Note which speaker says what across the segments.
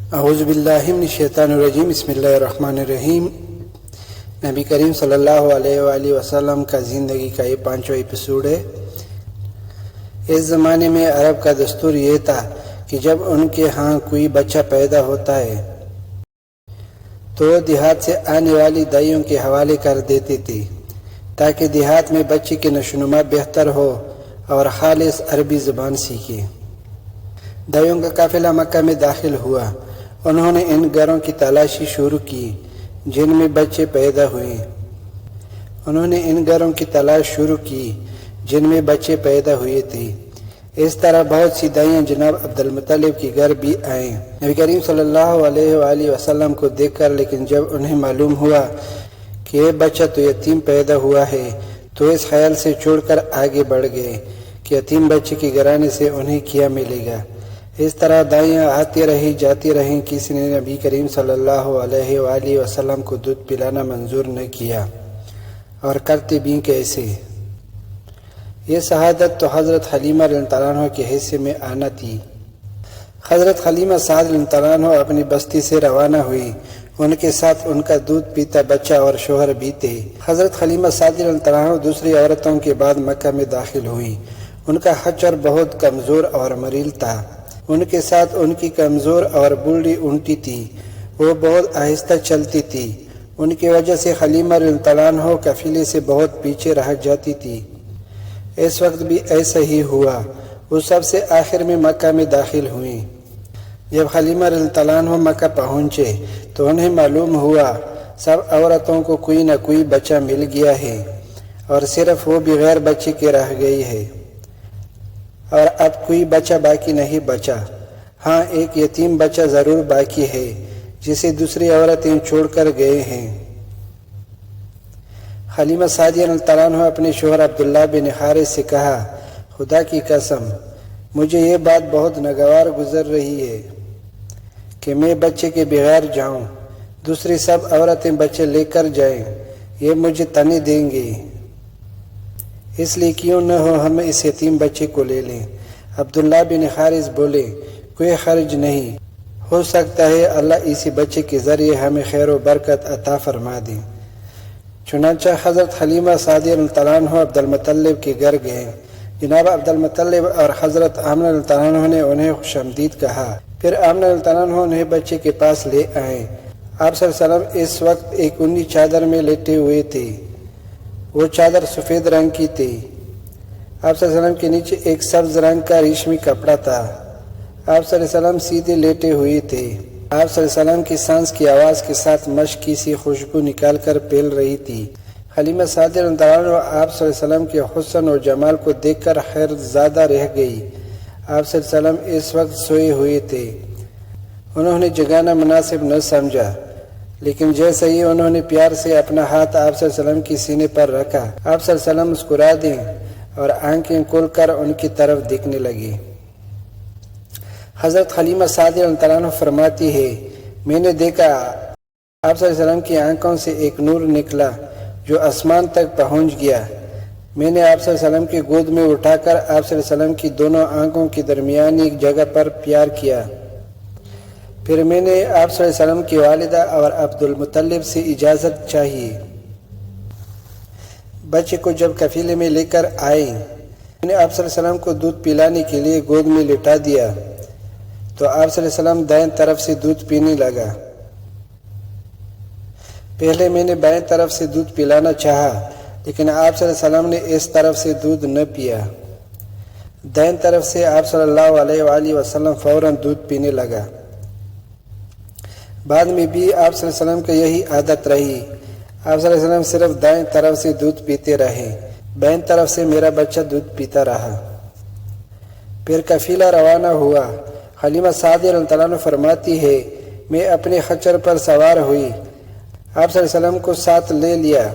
Speaker 1: اعوذ باللہ من الشیطان الرجیم، بسم اللہ الرحمن الرحیم۔ نبی کریم صلی اللہ علیہ وآلہ وسلم کا زندگی کا یہ 5واں ایپیسوڈ ہے۔ اس زمانے میں عرب کا دستور یہ تھا کہ جب ان کے ہاں کوئی بچہ پیدا ہوتا ہے تو دیہات سے آنے والی دائیوں کے حوالے کر دیتے تھے تاکہ دیہات میں بچے کی نشوونما بہتر ہو اور خالص عربی زبان سیکھے۔ دائیوں کا قافلہ مکہ میں داخل ہوا۔ انہوں نے ان گھروں کی تلاشی شروع کی جن میں بچے پیدا ہوئے۔ تھے۔ اس طرح بہت سی دائیاں جناب عبدالمطلب کے گھر بھی آئیں۔ نبی کریم صلی اللہ علیہ وآلہ وسلم کو دیکھ کر، لیکن جب انہیں معلوم ہوا کہ یہ بچہ تو یتیم پیدا ہوا ہے تو اس خیال سے چھوڑ کر آگے بڑھ گئے کہ یتیم بچے کے گھرانے سے انہیں کیا ملے گا۔ اس طرح دائیاں آتی رہی جاتی رہیں۔ کسی نے نبی کریم صلی اللہ علیہ وآلہ وسلم کو دودھ پلانا منظور نہ کیا، اور کرتے بھی کیسے؟ یہ شہادت تو حضرت حلیمہ رضی اللہ عنہ کے حصے میں آنا تھی۔ حضرت حلیمہ سعد رضی اللہ عنہ اپنی بستی سے روانہ ہوئی۔ ان کے ساتھ ان کا دودھ پیتا بچہ اور شوہر بھی تھے۔ حضرت حلیمہ سعد رضی اللہ عنہ دوسری عورتوں کے بعد مکہ میں داخل ہوئی۔ ان کا خچر بہت کمزور اور مریل تھا۔ ان کے ساتھ ان کی کمزور اور بوڑھی اونٹی تھی، وہ بہت آہستہ چلتی تھی۔ ان کی وجہ سے حلیمہ رضی اللہ عنہ قافلے سے بہت پیچھے رہ جاتی تھی۔ اس وقت بھی ایسا ہی ہوا۔ وہ سب سے آخر میں مکہ میں داخل ہوئیں۔ جب حلیمہ رضی اللہ عنہ مکہ پہنچے تو انہیں معلوم ہوا سب عورتوں کو کوئی نہ کوئی بچہ مل گیا ہے اور صرف وہ بغیر بچے کے رہ گئی ہے، اور اب کوئی بچہ باقی نہیں بچا۔ ہاں، ایک یتیم بچہ ضرور باقی ہے جسے دوسری عورتیں چھوڑ کر گئے ہیں۔ حلیمہ سعدیہ رضی اللہ عنہ اپنے شوہر عبداللہ بن حارث سے کہا، خدا کی قسم مجھے یہ بات بہت ناگوار گزر رہی ہے کہ میں بچے کے بغیر جاؤں، دوسری سب عورتیں بچے لے کر جائیں، یہ مجھے طعنے دیں گے۔ اس لیے کیوں نہ ہو ہم اس یتیم بچے کو لے لیں۔ عبداللہ بن حارث بولے، کوئی حرج نہیں، ہو سکتا ہے اللہ اسی بچے کے ذریعے ہمیں خیر و برکت عطا فرما دے۔ چنانچہ حضرت حلیمہ سعدیہ رضی اللہ عنہ عبدالمطلب کے گھر گئے۔ جناب عبدالمطلب اور حضرت آمنہ رضی اللہ عنہ نے انہیں خوش آمدید کہا۔ پھر آمنہ رضی اللہ عنہ انہیں بچے کے پاس لے آئے۔ آپ صلی اللہ علیہ وسلم اس وقت ایک اونی چادر میں لیٹے ہوئے تھے۔ وہ چادر سفید رنگ کی تھی۔ آپ صلی اللہ علیہ وسلم کے نیچے ایک سبز رنگ کا ریشمی کپڑا تھا۔ آپ صلی اللہ علیہ وسلم سیدھے لیٹے ہوئے تھے۔ آپ صلی اللہ علیہ وسلم کی سانس کی آواز کے ساتھ مشک کی سی خوشبو نکال کر پھیل رہی تھی۔ حلیمہ سعدیہ رضی اللہ عنہ آپ صلی اللہ علیہ وسلم کے حسن اور جمال کو دیکھ کر حیرت زدہ رہ گئی۔ آپ صلی اللہ علیہ وسلم اس وقت سوئے ہوئے تھے۔ انہوں نے جگانا مناسب نہ سمجھا، لیکن جیسے ہی انہوں نے پیار سے اپنا ہاتھ آپ صلی اللہ علیہ وسلم کی سینے پر رکھا، آپ صلی اللہ علیہ وسلم مسکرا دیں اور آنکھیں کھول کر ان کی طرف دیکھنے لگے۔ حضرت حلیمہ سعدیہ رضی اللہ عنہ فرماتی ہے، میں نے دیکھا آپ صلی اللہ علیہ وسلم کی آنکھوں سے ایک نور نکلا جو آسمان تک پہنچ گیا۔ میں نے آپ صلی اللہ علیہ وسلم کی گود میں اٹھا کر آپ صلی اللہ علیہ وسلم کی دونوں آنکھوں کی درمیانی ایک جگہ پر پیار کیا۔ پھر میں نے آپ صلی اللہ علیہ وسلم کی والدہ اور عبدالمطلب سے اجازت چاہی۔ بچے کو جب قافلے میں لے کر آئے، میں نے آپ صلی اللہ علیہ وسلم کو دودھ پلانے کے لیے گود میں لٹا دیا تو آپ صلی اللہ علیہ وسلم دائیں طرف سے دودھ پینے لگا۔ پہلے میں نے بائیں طرف سے دودھ پلانا چاہا، لیکن آپ صلی اللہ علیہ وسلم نے اس طرف سے دودھ نہ پیا۔ دائیں طرف سے آپ صلی اللہ علیہ وآلہ وسلم فوراً دودھ پینے لگا۔ بعد میں بھی آپ صلی اللہ علیہ وسلم کا یہی عادت رہی۔ آپ صلی اللہ علیہ وسلم صرف دائیں طرف سے دودھ پیتے رہے، بائیں طرف سے میرا بچہ دودھ پیتا رہا۔ پھر قافلہ روانہ ہوا۔ حلیمہ سعدیہ رضی اللہ عنہ فرماتی ہے، میں اپنے خچر پر سوار ہوئی، آپ صلی اللہ علیہ وسلم کو ساتھ لے لیا۔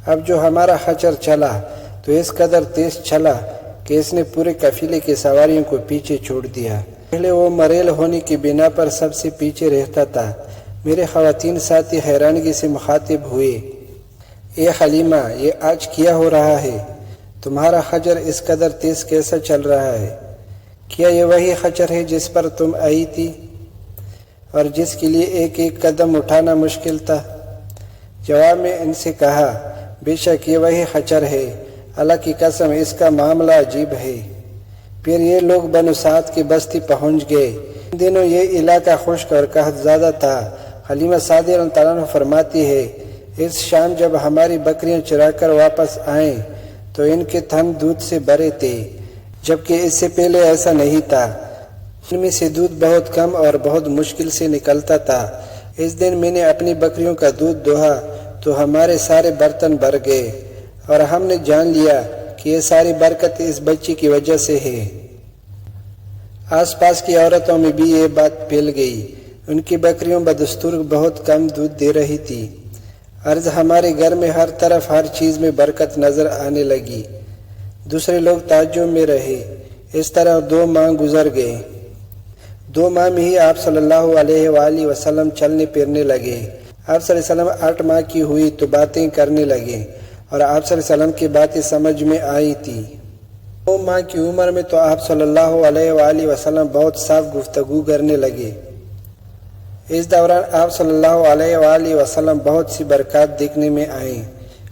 Speaker 1: اب جو ہمارا خچر چلا تو اس قدر تیز چلا کہ اس نے پورے قافلے کے سواریوں کو پیچھے چھوڑ دیا۔ پہلے وہ مریل ہونے کی بنا پر سب سے پیچھے رہتا تھا۔ میرے خواتین ساتھی حیرانگی سے مخاطب ہوئے، اے حلیمہ، یہ آج کیا ہو رہا ہے؟ تمہارا خچر اس قدر تیز کیسا چل رہا ہے؟ کیا یہ وہی خچر ہے جس پر تم آئی تھی؟ اور جس کے لیے ایک ایک قدم اٹھانا مشکل تھا؟ جواب میں ان سے کہا، بے شک یہ وہی خچر ہے، اللہ کی قسم اس کا معاملہ عجیب ہے۔ پھر یہ لوگ بنو سعد کی بستی پہنچ گئے۔ ان دنوں یہ علاقہ خشک اور قحط زیادہ تھا۔ حلیمہ سعدیہ رضی اللہ عنہ فرماتی ہے، اس شام جب ہماری بکریاں چرا کر واپس آئیں تو ان کے تھن دودھ سے بھرے تھے، جبکہ اس سے پہلے ایسا نہیں تھا۔ ان میں سے دودھ بہت کم اور بہت مشکل سے نکلتا تھا۔ اس دن میں نے اپنی بکریوں کا دودھ دوہا تو ہمارے سارے برتن بھر گئے، اور ہم نے جان لیا کہ یہ ساری برکت اس بچی کی وجہ سے ہے۔ آس پاس کی عورتوں میں بھی یہ بات پھیل گئی۔ ان کی بکریوں بدستور بہت کم دودھ دے رہی تھی۔ عرض ہمارے گھر میں ہر طرف ہر چیز میں برکت نظر آنے لگی۔ دوسرے لوگ تعجب میں رہے۔ اس طرح 2 ماہ گزر گئے۔ 2 ماہ میں ہی آپ صلی اللہ علیہ وآلہ وسلم چلنے پھرنے لگے۔ آپ صلی اللہ علیہ وسلم 8 ماہ کی ہوئی تو باتیں کرنے لگے، اور آپ صلی اللہ علیہ وسلم کی باتیں سمجھ میں آئی تھی۔ 2 ماہ کی عمر میں تو آپ صلی اللہ علیہ وآلہ وسلم بہت صاف گفتگو کرنے لگے۔ اس دوران آپ صلی اللہ علیہ وآلہ وسلم بہت سی برکات دیکھنے میں آئیں۔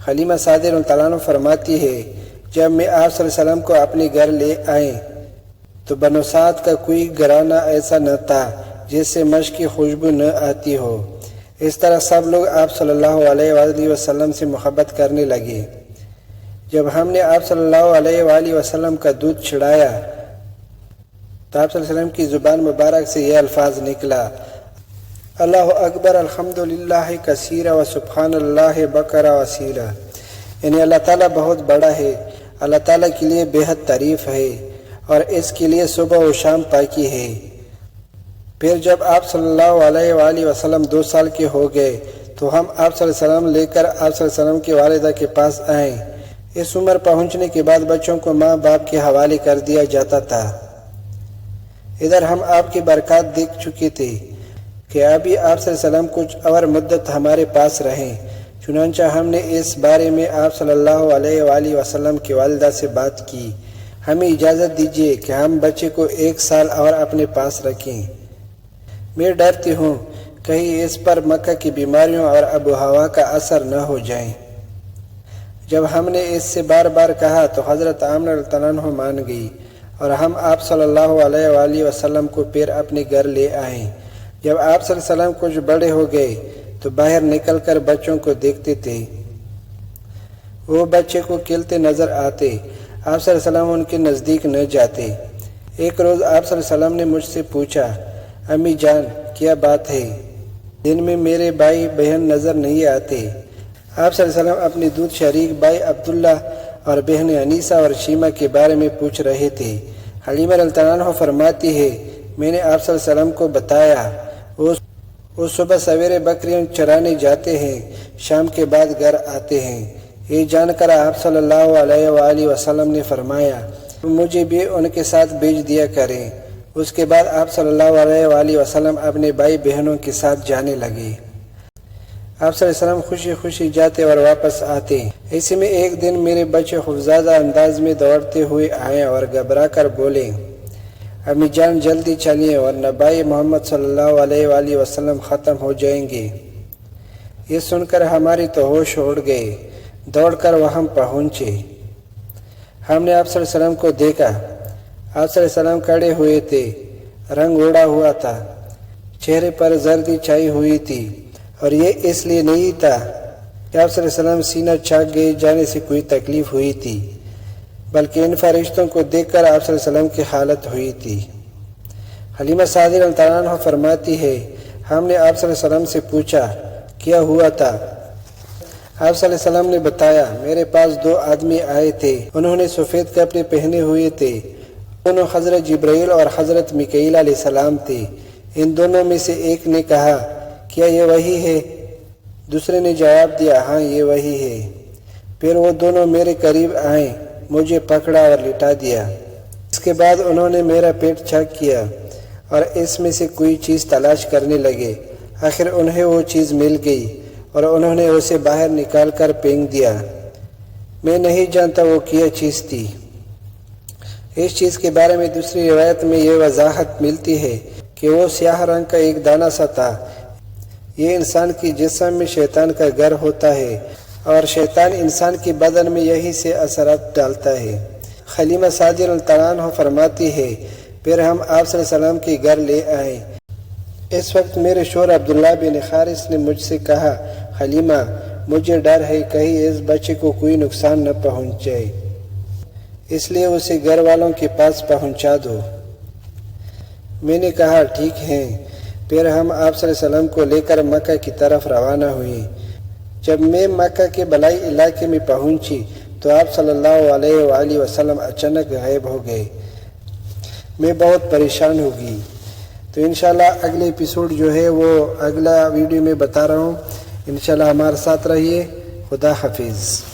Speaker 1: حلیمہ سعدیہ رضی اللہ عنہ فرماتی ہے، جب میں آپ صلی اللہ علیہ وسلم کو اپنے گھر لے آئیں تو بنو سعد کا کوئی گھرانہ ایسا نہ تھا جس سے مشک کی خوشبو نہ آتی ہو۔ اس طرح سب لوگ آپ صلی اللہ علیہ وآلہ وسلم سے محبت کرنے لگے۔ جب ہم نے آپ صلی اللہ علیہ وآلہ وسلم کا دودھ چڑھایا تو آپ صلی اللہ علیہ وسلم کی زبان مبارک سے یہ الفاظ نکلا، اللہ اکبر الحمدللہ کثیرا و سبحان اللہ بکرا وسیلہ، یعنی اللہ تعالیٰ بہت بڑا ہے، اللہ تعالیٰ کے لیے بہت تعریف ہے، اور اس کے لیے صبح و شام پاکی ہے۔ پھر جب آپ صلی اللہ علیہ وآلہ وسلم 2 سال کے ہو گئے تو ہم آپ صلی اللہ علیہ وسلم لے کر آپ صلی اللہ علیہ وسلم کی والدہ کے پاس آئیں۔ اس عمر پہنچنے کے بعد بچوں کو ماں باپ کے حوالے کر دیا جاتا تھا۔ ادھر ہم آپ کی برکات دیکھ چکے تھے کہ ابھی آپ صلی اللہ علیہ وسلم کچھ اور مدت ہمارے پاس رہیں، چنانچہ ہم نے اس بارے میں آپ صلی اللہ علیہ وآلہ وسلم کی والدہ سے بات کی، ہمیں اجازت دیجیے کہ ہم بچے کو 1 سال اور اپنے پاس رکھیں۔ میں ڈرتی ہوں کہیں اس پر مکہ کی بیماریوں اور آب و ہوا کا اثر نہ ہو جائیں۔ جب ہم نے اس سے بار بار کہا تو حضرت آمنہ رضی اللہ عنہ مان گئی، اور ہم آپ صلی اللہ علیہ وآلہ وسلم کو پھر اپنے گھر لے آئیں۔ جب آپ صلی اللہ علیہ وسلم کچھ بڑے ہو گئے تو باہر نکل کر بچوں کو دیکھتے تھے، وہ بچے کو کھیلتے نظر آتے، آپ صلی اللہ علیہ وسلم ان کے نزدیک نہ جاتے۔ ایک روز آپ صلی اللہ علیہ وسلم نے مجھ سے پوچھا، امی جان کیا بات ہے؟ دن میں میرے بھائی بہن نظر نہیں آتے۔ آپ صلی اللہ علیہ وسلم اپنے دودھ شریک بھائی عبداللہ اور بہن انیسہ اور شیمہ کے بارے میں پوچھ رہے تھے۔ حلیمہ رضی اللہ عنہ فرماتی ہے، میں نے آپ صلی اللہ علیہ وسلم کو بتایا، وہ صبح سویرے بکریاں چرانے جاتے ہیں، شام کے بعد گھر آتے ہیں۔ یہ جان کر آپ صلی اللہ علیہ وآلہ وسلم نے فرمایا، مجھے بھی ان کے ساتھ بھیج دیا کریں۔ اس کے بعد آپ صلی اللہ علیہ وآلہ وسلم اپنے بھائی بہنوں کے ساتھ جانے لگے۔ آپ صلی اللہ علیہ وسلم خوشی خوشی جاتے اور واپس آتے۔ ایسے میں ایک دن میرے بچے خوفزدہ انداز میں دوڑتے ہوئے آئے اور گھبرا کر بولے، امی جان جلدی چلیے ورنہ بھائی محمد صلی اللہ علیہ وآلہ وسلم ختم ہو جائیں گے۔ یہ سن کر ہماری تو ہوش اڑ گئے، دوڑ کر وہاں پہنچے۔ ہم نے آپ صلی اللہ علیہ وسلم کو دیکھا۔ آپ صلی اللہ علیہ وسلم کھڑے ہوئے تھے، رنگ اڑا ہوا تھا، چہرے پر زردی چھائی ہوئی تھی، اور یہ اس لیے نہیں تھا کہ آپ صلی اللہ علیہ وسلم سینہ چاک گئے جانے سے کوئی تکلیف ہوئی تھی، بلکہ ان فرشتوں کو دیکھ کر آپ صلی اللہ علیہ وسلم کی حالت ہوئی تھی۔ حلیمہ سعدیہ رضی اللہ عنہ فرماتی ہے، ہم نے آپ صلی اللہ علیہ وسلم سے پوچھا کیا ہوا تھا؟ آپ صلی اللہ علیہ وسلم نے بتایا، میرے پاس 2 آدمی آئے تھے، انہوں نے سفید کپڑے پہنے ہوئے تھے، دونوں حضرت جبرائیل اور حضرت میکائیل علیہ السلام تھے۔ ان دونوں میں سے ایک نے کہا، کیا یہ وہی ہے؟ دوسرے نے جواب دیا، ہاں یہ وہی ہے۔ پھر وہ دونوں میرے قریب آئیں، مجھے پکڑا اور لٹا دیا۔ اس کے بعد انہوں نے میرا پیٹ چیک کیا اور اس میں سے کوئی چیز تلاش کرنے لگے۔ آخر انہیں وہ چیز مل گئی اور انہوں نے اسے باہر نکال کر پھینک دیا۔ میں نہیں جانتا وہ کیا چیز تھی۔ اس چیز کے بارے میں دوسری روایت میں یہ وضاحت ملتی ہے کہ وہ سیاہ رنگ کا ایک دانہ سا تھا۔ یہ انسان کی جسم میں شیطان کا گھر ہوتا ہے اور شیطان انسان کی بدن میں یہی سے اثرات ڈالتا ہے۔ حلیمہ سعدیہ رضی اللہ عنہ فرماتی ہے پھر ہم آپ صلی اللہ علیہ وسلم کے گھر لے آئے۔ اس وقت میرے شوہر عبداللہ بن حارث نے مجھ سے کہا حلیمہ مجھے ڈر ہے کہیں اس بچے کو کوئی نقصان نہ پہنچے، اس لیے اسے گھر والوں کے پاس پہنچا دو۔ میں نے کہا ٹھیک ہے۔ پھر ہم آپ صلی اللہ علیہ وسلم کو لے کر مکہ کی طرف روانہ ہوئے۔ جب میں مکہ کے بالائی علاقے میں پہنچی تو آپ صلی اللہ علیہ وآلہ وسلم اچانک غائب ہو گئے۔ میں بہت پریشان ہو گئی۔ تو انشاءاللہ اگلے ایپیسوڈ جو ہے وہ اگلا ویڈیو میں بتا رہا ہوں۔ انشاءاللہ ہمارے ساتھ رہیے۔ خدا حافظ۔